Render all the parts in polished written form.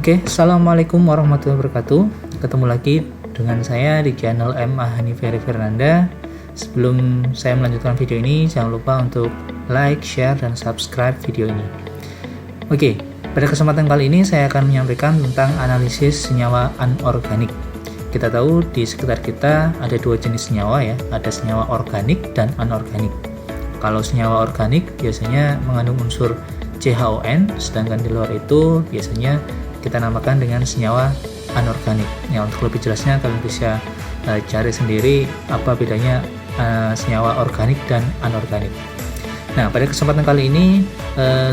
Oke, Assalamualaikum warahmatullahi wabarakatuh. Ketemu lagi dengan saya di channel M.A. Haniferi Fernanda. Sebelum saya melanjutkan video ini, jangan lupa untuk like, share, dan subscribe video ini. Oke, pada kesempatan kali ini saya akan menyampaikan tentang analisis senyawa anorganik. Kita tahu di sekitar kita ada dua jenis senyawa ya, ada senyawa organik dan anorganik. Kalau senyawa organik biasanya mengandung unsur CHON, sedangkan di luar itu biasanya kita namakan dengan senyawa anorganik. Ya, untuk lebih jelasnya kalian bisa cari sendiri apa bedanya senyawa organik dan anorganik. Nah, pada kesempatan kali ini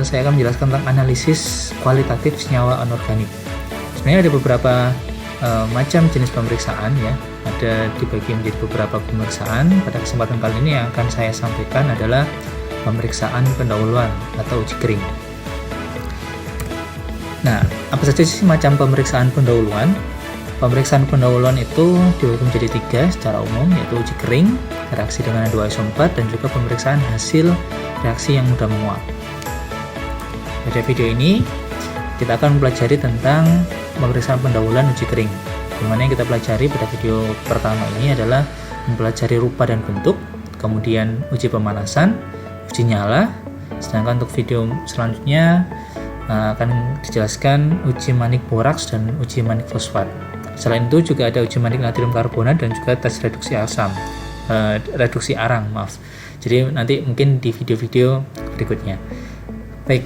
saya akan menjelaskan tentang analisis kualitatif senyawa anorganik. Sebenarnya ada beberapa macam jenis pemeriksaan ya, ada dibagi menjadi beberapa pemeriksaan. Pada kesempatan kali ini yang akan saya sampaikan adalah pemeriksaan pendahuluan atau uji kering. Nah, apa saja sih macam pemeriksaan pendahuluan? Pemeriksaan pendahuluan itu dibagi menjadi tiga secara umum, yaitu uji kering, reaksi dengan H2SO4, dan juga pemeriksaan hasil reaksi yang mudah menguap. Pada video ini, kita akan mempelajari tentang pemeriksaan pendahuluan uji kering. Dimana yang kita pelajari pada video pertama ini adalah mempelajari rupa dan bentuk, kemudian uji pemanasan, uji nyala, sedangkan untuk video selanjutnya akan dijelaskan uji manik boraks dan uji manik fosfat. Selain itu juga ada uji manik natrium karbonat dan juga tes reduksi arang, maaf. Jadi nanti mungkin di video-video berikutnya. Baik,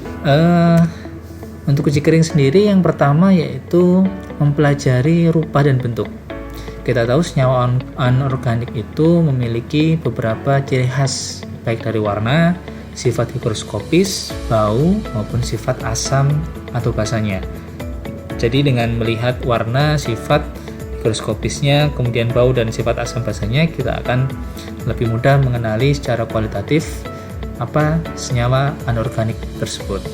untuk uji kering sendiri yang pertama yaitu mempelajari rupa dan bentuk. Kita tahu senyawa anorganik itu memiliki beberapa ciri khas baik dari warna, sifat higroskopis, bau, maupun sifat asam atau basanya. Jadi dengan melihat warna, sifat higroskopisnya, kemudian bau dan sifat asam basanya, kita akan lebih mudah mengenali secara kualitatif apa senyawa anorganik tersebut.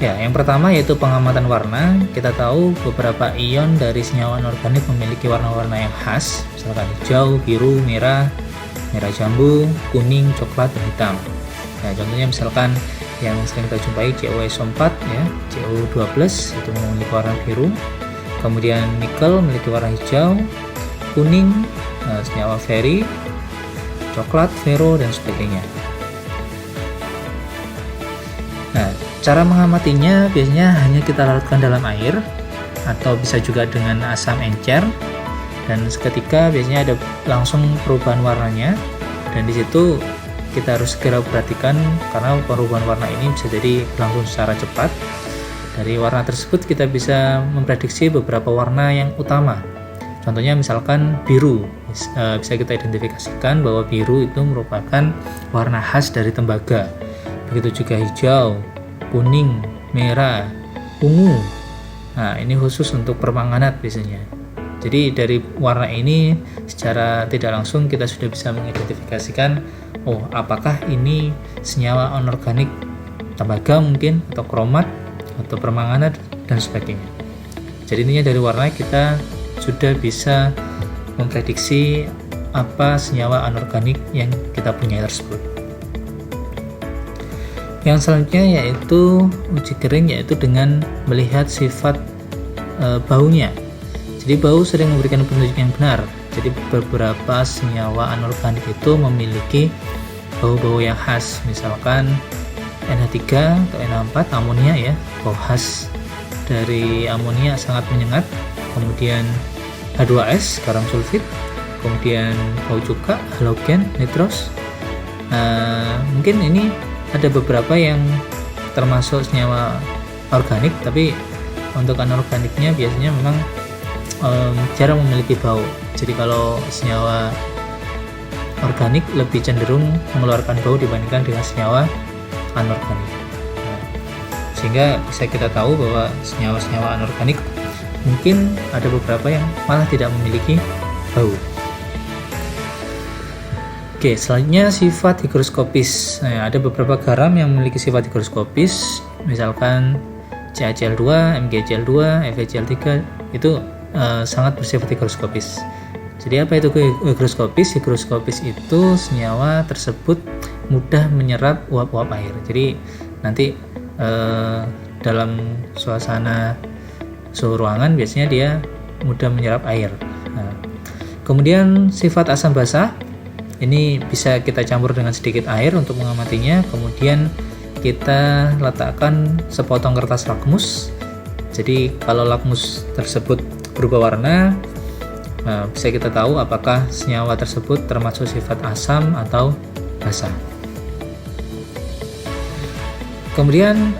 Ya, yang pertama yaitu pengamatan warna. Kita tahu beberapa ion dari senyawa anorganik memiliki warna-warna yang khas, misalkan hijau, biru, merah jambu, kuning, coklat, dan hitam. Nah, contohnya misalkan yang sering kita jumpai COSO4 ya, CO2+ itu memiliki warna biru, kemudian nikel memiliki warna hijau, kuning, senyawa feri, coklat, fero, dan sebagainya. Nah, cara mengamatinya biasanya hanya kita larutkan dalam air atau bisa juga dengan asam encer. Dan seketika biasanya ada langsung perubahan warnanya, dan di situ kita harus segera perhatikan karena perubahan warna ini bisa jadi berlangsung secara cepat. Dari warna tersebut kita bisa memprediksi beberapa warna yang utama. Contohnya misalkan biru, bisa kita identifikasikan bahwa biru itu merupakan warna khas dari tembaga. Begitu juga hijau, kuning, merah, ungu. Nah, ini khusus untuk permanganat biasanya. Jadi dari warna ini secara tidak langsung kita sudah bisa mengidentifikasikan, oh apakah ini senyawa anorganik tembaga mungkin, atau kromat, atau permanganat, dan sebagainya. Jadi intinya dari warna kita sudah bisa memprediksi apa senyawa anorganik yang kita punya tersebut. Yang selanjutnya yaitu uji kering, yaitu dengan melihat sifat baunya. Jadi bau sering memberikan petunjuk yang benar. Jadi beberapa senyawa anorganik itu memiliki bau-bau yang khas. Misalkan NH3 atau NH4 amonia ya, bau khas dari amonia sangat menyengat. Kemudian H2S garam sulfit, kemudian bau cuka, halogen, nitros. Mungkin ini ada beberapa yang termasuk senyawa organik, tapi untuk anorganiknya biasanya memang jarang memiliki bau. Jadi kalau senyawa organik lebih cenderung mengeluarkan bau dibandingkan dengan senyawa anorganik. Sehingga bisa kita tahu bahwa senyawa-senyawa anorganik mungkin ada beberapa yang malah tidak memiliki bau. Oke, selanjutnya sifat higroskopis. Nah, ada beberapa garam yang memiliki sifat higroskopis, misalkan CaCl2, MgCl2, FeCl3 itu sangat bersifat higroskopis. Jadi apa itu higroskopis? Higroskopis itu senyawa tersebut mudah menyerap uap-uap air. Jadi nanti dalam suasana suhu ruangan biasanya dia mudah menyerap air. Nah, kemudian sifat asam basa ini bisa kita campur dengan sedikit air untuk mengamatinya. Kemudian kita letakkan sepotong kertas lakmus. Jadi kalau lakmus tersebut berubah warna, bisa kita tahu apakah senyawa tersebut termasuk sifat asam atau basa. Kemudian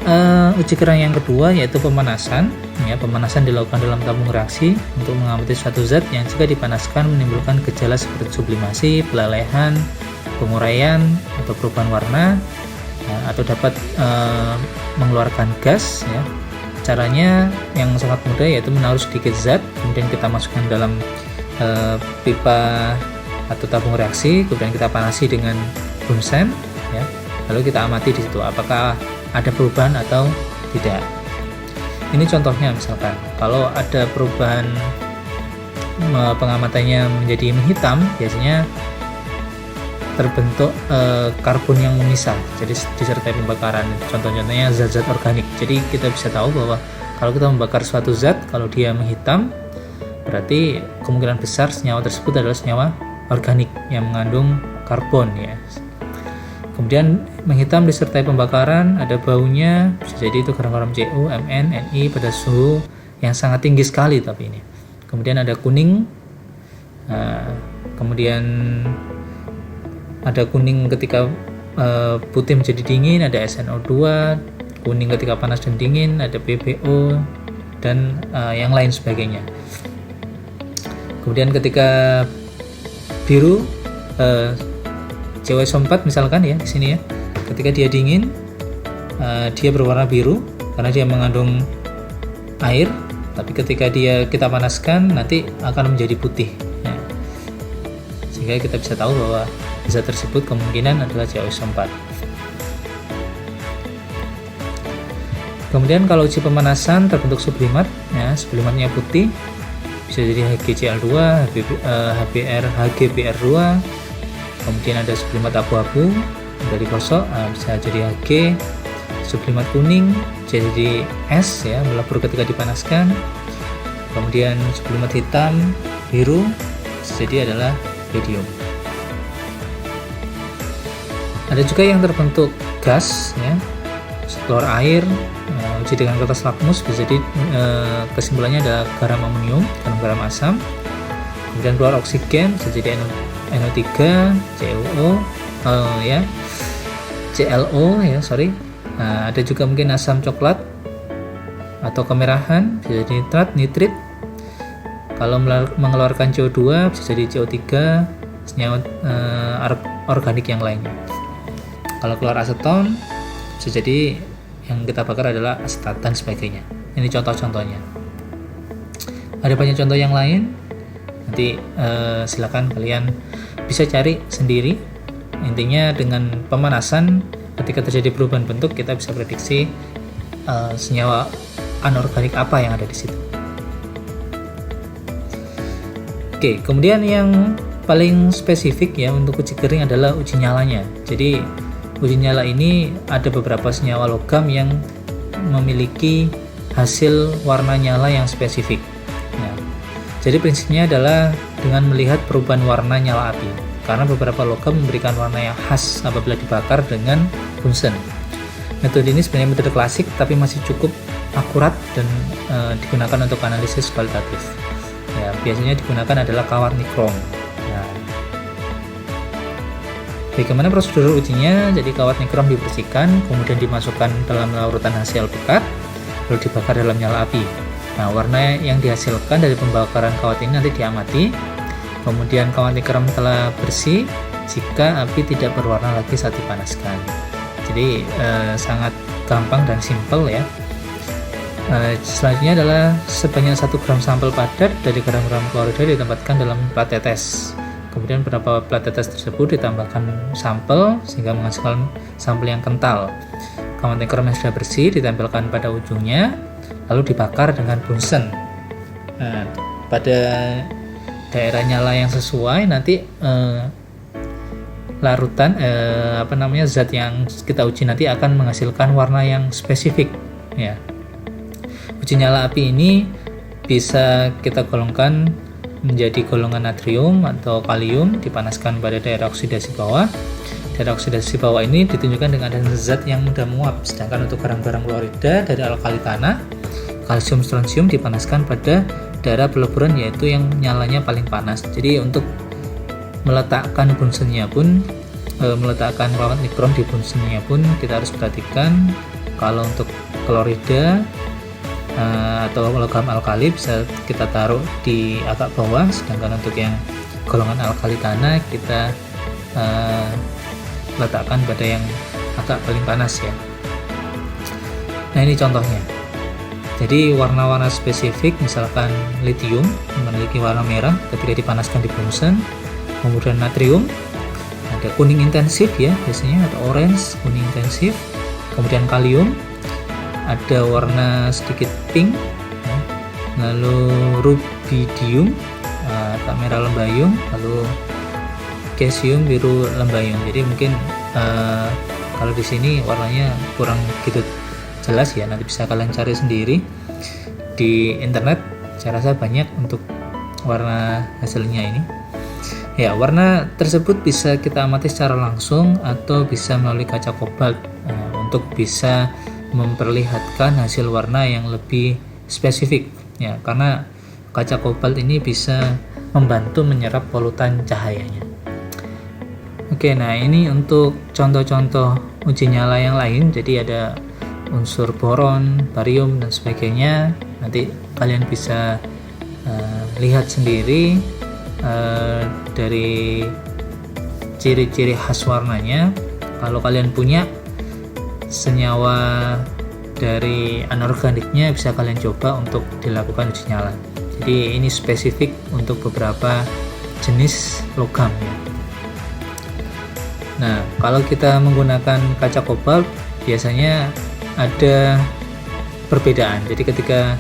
uji kerang yang kedua yaitu pemanasan. Pemanasan dilakukan dalam tabung reaksi untuk mengamati suatu zat yang jika dipanaskan menimbulkan gejala seperti sublimasi, pelelehan, penguraian atau perubahan warna, atau dapat mengeluarkan gas. Caranya yang sangat mudah yaitu menaruh sedikit zat, kemudian kita masukkan dalam pipa atau tabung reaksi, kemudian kita panasi dengan bunsen, lalu kita amati di situ apakah ada perubahan atau tidak. Ini contohnya, misalkan kalau ada perubahan pengamatannya menjadi menghitam, biasanya terbentuk karbon yang memisah, jadi disertai pembakaran. Contoh-contohnya zat-zat organik. Jadi kita bisa tahu bahwa kalau kita membakar suatu zat, kalau dia menghitam, berarti kemungkinan besar senyawa tersebut adalah senyawa organik yang mengandung karbon, ya. Kemudian menghitam disertai pembakaran, ada baunya, bisa jadi itu garam-garam CO, Mn, Ni pada suhu yang sangat tinggi sekali tapi ini. Kemudian ada kuning, kemudian ada kuning ketika putih menjadi dingin, ada SnO2, kuning ketika panas dan dingin, ada PbO, dan yang lain sebagainya. Kemudian ketika biru, COSO4 misalkan ya di sini ya, ketika dia dingin dia berwarna biru karena dia mengandung air, tapi ketika kita panaskan nanti akan menjadi putih, ya. Sehingga kita bisa tahu bahwa zat tersebut kemungkinan adalah COSO4. Kemudian kalau uji pemanasan terbentuk sublimat, ya, sublimatnya putih, bisa jadi HgCl2, HgBr2. Kemudian ada sublimat abu-abu dari gosok, bisa jadi Hg. Sublimat kuning jadi es, ya, melebur ketika dipanaskan. Kemudian sublimat hitam, biru, bisa jadi adalah barium. Ada juga yang terbentuk gas, ya, keluar air. Uji dengan kertas lakmus bisa jadi kesimpulannya ada garam amonium, garam asam. Kemudian keluar oksigen, bisa jadi NO3, CuO, ya, ClO, ya, sorry. Ada juga mungkin asam coklat atau kemerahan, bisa jadi nitrat, nitrit. Kalau mengeluarkan CO2 bisa jadi CO3, senyawa organik yang lainnya. Kalau keluar aseton bisa jadi yang kita bakar adalah asetat dan sebagainya. Ini contoh-contohnya. Ada banyak contoh yang lain. Nanti silakan kalian bisa cari sendiri. Intinya dengan pemanasan ketika terjadi perubahan bentuk kita bisa prediksi senyawa anorganik apa yang ada di situ. Oke, kemudian yang paling spesifik ya untuk uji kering adalah uji nyalanya. Jadi uji nyala ini ada beberapa senyawa logam yang memiliki hasil warna nyala yang spesifik. Jadi prinsipnya adalah dengan melihat perubahan warna nyala api, karena beberapa logam memberikan warna yang khas apabila dibakar dengan bunsen. Metode ini sebenarnya metode klasik tapi masih cukup akurat dan digunakan untuk analisis kualitatif. Ya, biasanya digunakan adalah kawat nikrom. Nah, bagaimana prosedur ujinya? Jadi kawat nikrom dibersihkan, kemudian dimasukkan dalam larutan hasil pekat, lalu dibakar dalam nyala api. Nah, warna yang dihasilkan dari pembakaran kawat ini nanti diamati. Kemudian kawat nikrom telah bersih jika api tidak berwarna lagi saat dipanaskan. Jadi sangat gampang dan simpel ya. Selanjutnya adalah sebanyak 1 gram sampel padat dari gram-gram klorida ditempatkan dalam plat tetes. Kemudian beberapa plat tetes tersebut ditambahkan sampel sehingga menghasilkan sampel yang kental. Kawat nikrom yang sudah bersih ditempelkan pada ujungnya, lalu dibakar dengan bunsen. Nah, pada daerah nyala yang sesuai nanti larutan zat yang kita uji nanti akan menghasilkan warna yang spesifik. ya. Uji nyala api ini bisa kita golongkan menjadi golongan natrium atau kalium, dipanaskan pada daerah oksidasi bawah. Daerah oksidasi bawah ini ditunjukkan dengan adanya zat yang mudah menguap. Sedangkan untuk garam-garam klorida dari alkali tanah, kalsium strontium dipanaskan pada daerah peleburan, yaitu yang nyalanya paling panas. Jadi untuk meletakkan bunsennya pun, meletakkan kawat mikron di bunsennya pun kita harus perhatikan. Kalau untuk klorida atau logam alkali bisa kita taruh di agak bawah, sedangkan untuk yang golongan alkali tanah kita letakkan pada yang agak paling panas ya. Nah, ini contohnya. Jadi warna-warna spesifik, misalkan litium memiliki warna merah ketika dipanaskan di bunsen, kemudian natrium ada kuning intensif ya biasanya, atau orange kuning intensif, kemudian kalium ada warna sedikit pink ya. Lalu rubidium agak merah lembayung, lalu cesium biru lembayung. Jadi mungkin kalau di sini warnanya kurang gitu jelas ya, nanti bisa kalian cari sendiri di internet. Saya rasa banyak untuk warna hasilnya ini ya. Warna tersebut bisa kita amati secara langsung atau bisa melalui kaca kobalt untuk bisa memperlihatkan hasil warna yang lebih spesifik ya, karena kaca kobalt ini bisa membantu menyerap polutan cahayanya. Oke, nah ini untuk contoh-contoh uji nyala yang lain. Jadi ada unsur boron, barium dan sebagainya. Nanti kalian bisa lihat sendiri dari ciri-ciri khas warnanya. Kalau kalian punya senyawa dari anorganiknya, bisa kalian coba untuk dilakukan uji nyala. Jadi ini spesifik untuk beberapa jenis logam ya. Nah, kalau kita menggunakan kaca kobalt biasanya ada perbedaan. Jadi ketika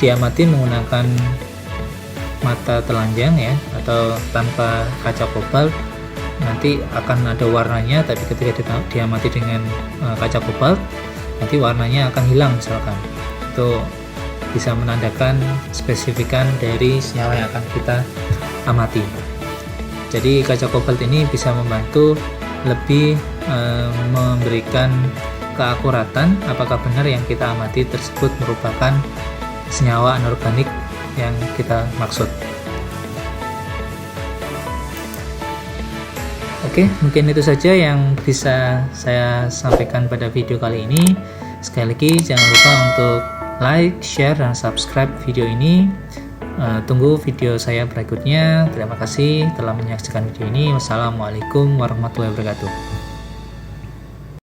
diamati menggunakan mata telanjang ya, atau tanpa kaca kobalt, nanti akan ada warnanya, tapi ketika diamati dengan kaca kobalt nanti warnanya akan hilang misalkan. Itu bisa menandakan spesifikan dari senyawa yang akan kita amati. Jadi kaca kobalt ini bisa membantu lebih memberikan keakuratan apakah benar yang kita amati tersebut merupakan senyawa anorganik yang kita maksud. Oke, mungkin itu saja yang bisa saya sampaikan pada video kali ini. Sekali lagi jangan lupa untuk like, share, dan subscribe video ini. Tunggu video saya berikutnya. Terima kasih telah menyaksikan video ini. Wassalamualaikum warahmatullahi wabarakatuh.